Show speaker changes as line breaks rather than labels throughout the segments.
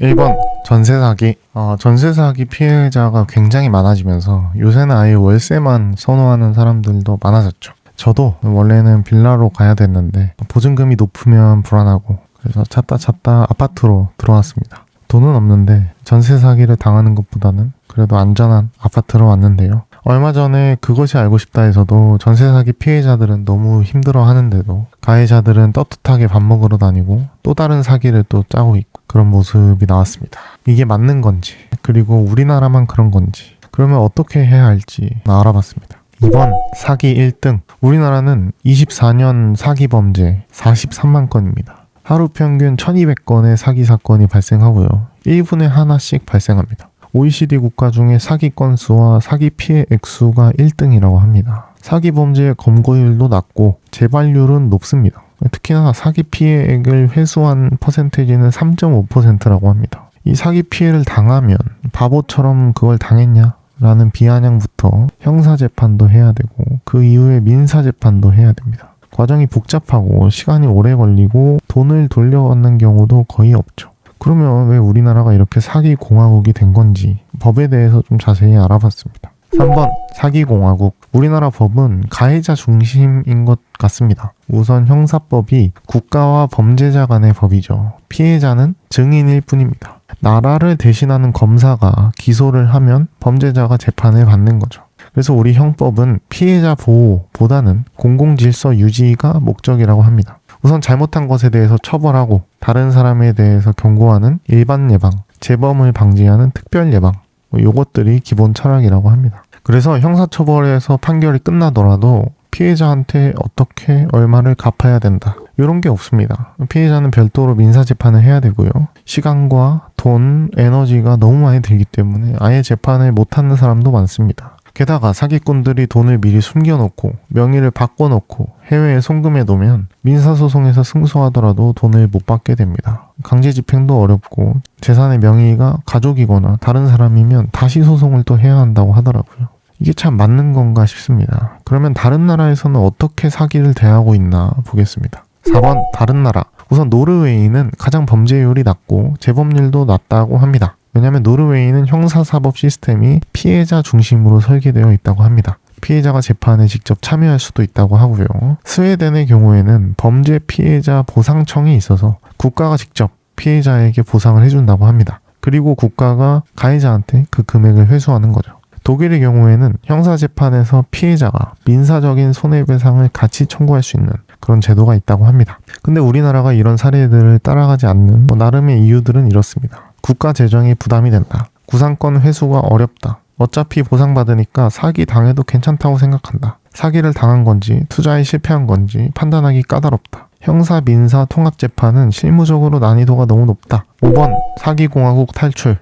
1번 전세 사기. 전세 사기 피해자가 굉장히 많아지면서 요새는 아예 월세만 선호하는 사람들도 많아졌죠. 저도 원래는 빌라로 가야 됐는데 보증금이 높으면 불안하고 그래서 찾다 아파트로 들어왔습니다. 돈은 없는데 전세 사기를 당하는 것보다는 그래도 안전한 아파트로 왔는데요. 얼마 전에 그것이 알고 싶다 해서도 전세 사기 피해자들은 너무 힘들어 하는데도 가해자들은 떳떳하게 밥 먹으러 다니고 또 다른 사기를 또 짜고 있고 그런 모습이 나왔습니다. 이게 맞는 건지 그리고 우리나라만 그런 건지 그러면 어떻게 해야 할지 알아봤습니다. 2번 사기 1등. 우리나라는 24년 사기 범죄 43만 건입니다. 하루 평균 1200건의 사기 사건이 발생하고요. 1분에 하나씩 발생합니다. OECD 국가 중에 사기 건수와 사기 피해 액수가 1등이라고 합니다. 사기 범죄의 검거율도 낮고 재발률은 높습니다. 특히나 사기 피해액을 회수한 퍼센테이지는 3.5%라고 합니다. 이 사기 피해를 당하면 바보처럼 그걸 당했냐? 라는 비아냥부터 형사재판도 해야 되고 그 이후에 민사재판도 해야 됩니다. 과정이 복잡하고 시간이 오래 걸리고 돈을 돌려받는 경우도 거의 없죠. 그러면 왜 우리나라가 이렇게 사기공화국이 된 건지 법에 대해서 좀 자세히 알아봤습니다. 3번 사기공화국. 우리나라 법은 가해자 중심인 것 같습니다. 우선 형사법이 국가와 범죄자 간의 법이죠. 피해자는 증인일 뿐입니다. 나라를 대신하는 검사가 기소를 하면 범죄자가 재판을 받는 거죠. 그래서 우리 형법은 피해자 보호보다는 공공질서 유지가 목적이라고 합니다. 우선 잘못한 것에 대해서 처벌하고 다른 사람에 대해서 경고하는 일반 예방, 재범을 방지하는 특별 예방, 요것들이 기본 철학이라고 합니다. 그래서 형사처벌에서 판결이 끝나더라도 피해자한테 어떻게 얼마를 갚아야 된다. 이런 게 없습니다. 피해자는 별도로 민사재판을 해야 되고요. 시간과 돈, 에너지가 너무 많이 들기 때문에 아예 재판을 못하는 사람도 많습니다. 게다가 사기꾼들이 돈을 미리 숨겨놓고 명의를 바꿔놓고 해외에 송금해 놓으면 민사소송에서 승소하더라도 돈을 못 받게 됩니다. 강제집행도 어렵고 재산의 명의가 가족이거나 다른 사람이면 다시 소송을 또 해야 한다고 하더라고요. 이게 참 맞는 건가 싶습니다. 그러면 다른 나라에서는 어떻게 사기를 대하고 있나 보겠습니다. 4번 다른 나라. 우선 노르웨이는 가장 범죄율이 낮고 재범률도 낮다고 합니다. 왜냐하면 노르웨이는 형사사법 시스템이 피해자 중심으로 설계되어 있다고 합니다. 피해자가 재판에 직접 참여할 수도 있다고 하고요. 스웨덴의 경우에는 범죄 피해자 보상청이 있어서 국가가 직접 피해자에게 보상을 해준다고 합니다. 그리고 국가가 가해자한테 그 금액을 회수하는 거죠. 독일의 경우에는 형사재판에서 피해자가 민사적인 손해배상을 같이 청구할 수 있는 그런 제도가 있다고 합니다. 근데 우리나라가 이런 사례들을 따라가지 않는 나름의 이유들은 이렇습니다. 국가 재정이 부담이 된다. 구상권 회수가 어렵다. 어차피 보상받으니까 사기 당해도 괜찮다고 생각한다. 사기를 당한 건지 투자에 실패한 건지 판단하기 까다롭다. 형사 민사 통합재판은 실무적으로 난이도가 너무 높다. 5번 사기공화국 탈출.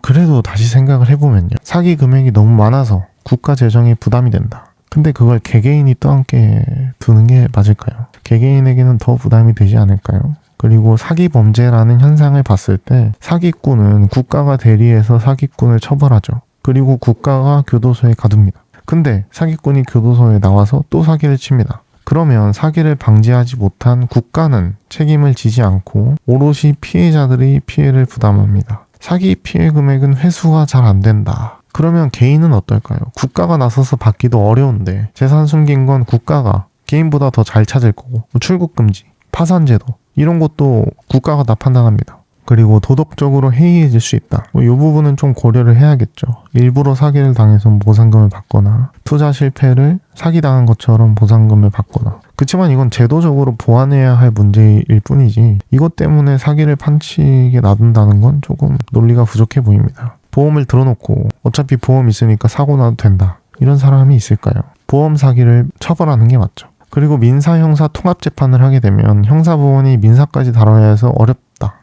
그래도 다시 생각을 해보면요. 사기 금액이 너무 많아서 국가 재정에 부담이 된다. 근데 그걸 개개인이 떠안게 두는 게 맞을까요? 개개인에게는 더 부담이 되지 않을까요? 그리고 사기 범죄라는 현상을 봤을 때 사기꾼은 국가가 대리해서 사기꾼을 처벌하죠. 그리고 국가가 교도소에 가둡니다. 근데 사기꾼이 교도소에 나와서 또 사기를 칩니다. 그러면 사기를 방지하지 못한 국가는 책임을 지지 않고 오롯이 피해자들이 피해를 부담합니다. 사기 피해 금액은 회수가 잘 안 된다. 그러면 개인은 어떨까요? 국가가 나서서 받기도 어려운데 재산 숨긴 건 국가가 개인보다 더 잘 찾을 거고 출국 금지, 파산제도 이런 것도 국가가 다 판단합니다. 그리고 도덕적으로 해이해질 수 있다. 이 부분은 좀 고려를 해야겠죠. 일부러 사기를 당해서 보상금을 받거나 투자 실패를 사기당한 것처럼 보상금을 받거나. 그렇지만 이건 제도적으로 보완해야 할 문제일 뿐이지 이것 때문에 사기를 판치게 놔둔다는 건 조금 논리가 부족해 보입니다. 보험을 들어놓고 어차피 보험 있으니까 사고 나도 된다. 이런 사람이 있을까요? 보험 사기를 처벌하는 게 맞죠. 그리고 민사 형사 통합재판을 하게 되면 형사법원이 민사까지 다뤄야 해서 어렵다.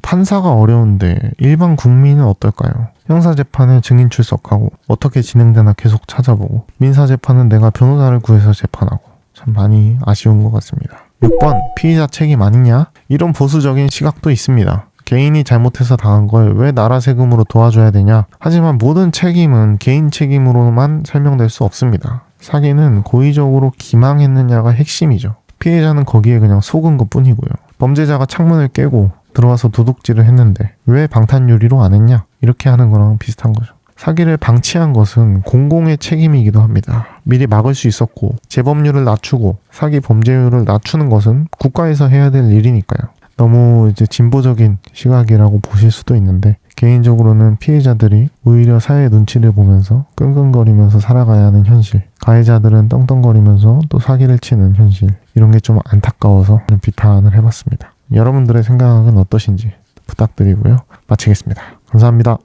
판사가 어려운데 일반 국민은 어떨까요? 형사재판에 증인 출석하고 어떻게 진행되나 계속 찾아보고 민사재판은 내가 변호사를 구해서 재판하고 참 많이 아쉬운 것 같습니다. 6번 피의자 책임 아니냐? 이런 보수적인 시각도 있습니다. 개인이 잘못해서 당한 걸 왜 나라 세금으로 도와줘야 되냐? 하지만 모든 책임은 개인 책임으로만 설명될 수 없습니다. 사기는 고의적으로 기망했느냐가 핵심이죠. 피해자는 거기에 그냥 속은 것 뿐이고요. 범죄자가 창문을 깨고 들어와서 도둑질을 했는데 왜 방탄유리로 안 했냐? 이렇게 하는 거랑 비슷한 거죠. 사기를 방치한 것은 공공의 책임이기도 합니다. 미리 막을 수 있었고 재범률을 낮추고 사기 범죄율을 낮추는 것은 국가에서 해야 될 일이니까요. 너무 이제 진보적인 시각이라고 보실 수도 있는데 개인적으로는 피해자들이 오히려 사회의 눈치를 보면서 끙끙거리면서 살아가야 하는 현실, 가해자들은 떵떵거리면서 또 사기를 치는 현실, 이런 게 좀 안타까워서 비판을 해봤습니다. 여러분들의 생각은 어떠신지 부탁드리고요. 마치겠습니다. 감사합니다.